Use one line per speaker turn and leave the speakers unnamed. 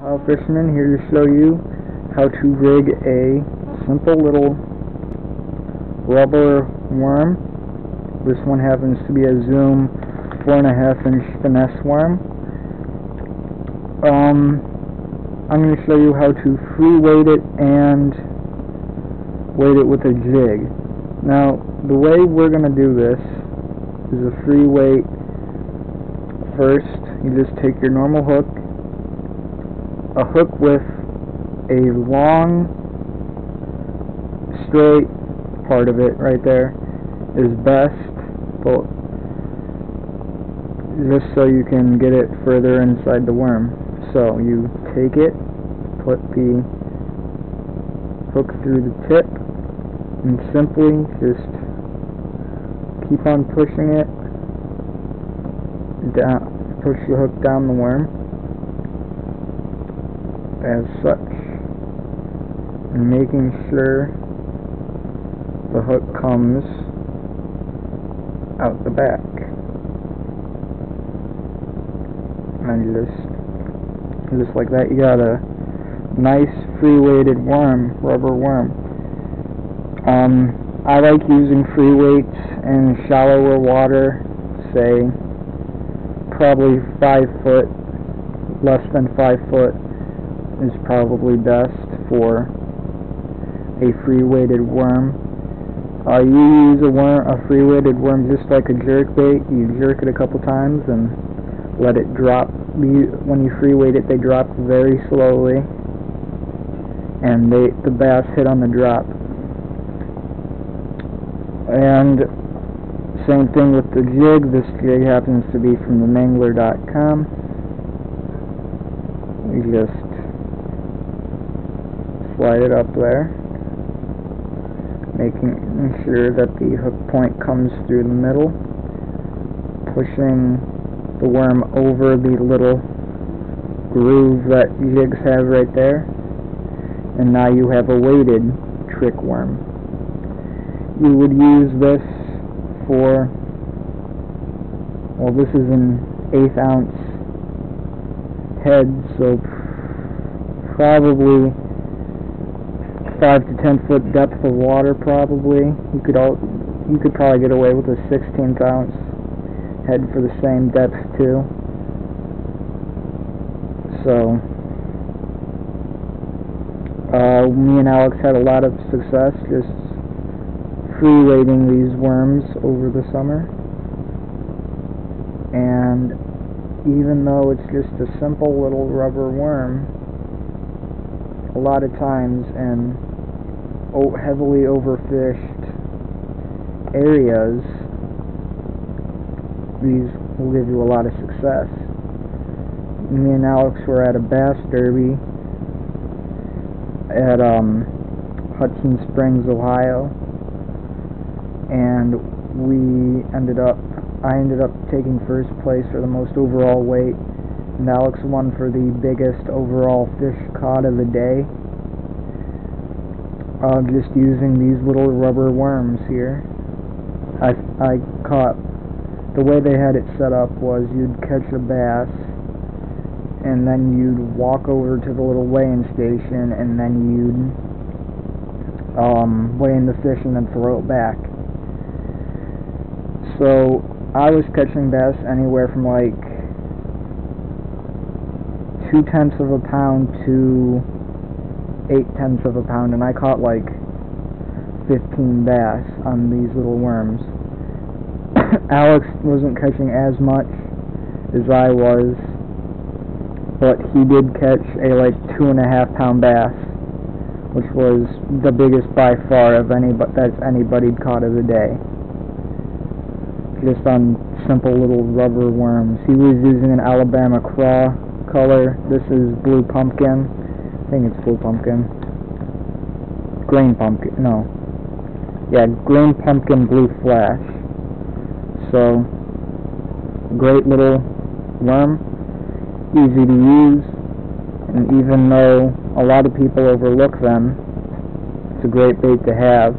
Ohio Fisherman here to show you how to rig a simple little rubber worm. This one happens to be a Zoom 4.5-inch finesse worm. I'm going to show you how to free weight it and weight it with a jig. Now, the way we're going to do this is a free weight. First, you just take your normal hook. A hook with a long, straight part of it right there is best, but just so you can get it further inside the worm. So you take it, put the hook through the tip, and simply just keep on pushing it down. Push the hook down the worm as such, and making sure the hook comes out the back, and just like that, you got a nice free weighted worm, rubber worm. I like using free weights in shallower water, say probably 5 foot, less than 5 foot is probably best for a free weighted worm. You use a free weighted worm just like a jerk bait. You jerk it a couple times and let it drop. When you free weight it, they drop very slowly, and the bass hit on the drop. And same thing with the jig. This jig happens to be from themangler.com. You just slide it up there, making sure that the hook point comes through the middle, pushing the worm over the little groove that jigs have right there, and now you have a weighted trick worm. You would use this for, well, this is an 1/8 ounce head, so probably 5 to 10 foot depth of water. Probably you could probably get away with a 1/16 ounce head for the same depth too. So me and Alex had a lot of success just free weighting these worms over the summer, and even though it's just a simple little rubber worm, a lot of times in heavily overfished areas, these will give you a lot of success. Me and Alex were at a bass derby at Hudson Springs, Ohio, and I ended up taking first place for the most overall weight, and Alex won for the biggest overall fish caught of the day, just using these little rubber worms here. I caught, the way they had it set up was you'd catch a bass, and then you'd walk over to the little weighing station, and then you'd weigh in the fish and then throw it back. So I was catching bass anywhere from like 0.2 of a pound to 0.8 of a pound, and I caught like 15 bass on these little worms. Alex wasn't catching as much as I was, but he did catch a like 2.5 pound bass, which was the biggest by far of anybody'd caught of the day, just on simple little rubber worms. He was using an Alabama craw color. This is blue pumpkin. I think it's blue pumpkin. Green pumpkin. No. Yeah, green pumpkin blue flash. So, great little worm. Easy to use. And even though a lot of people overlook them, it's a great bait to have.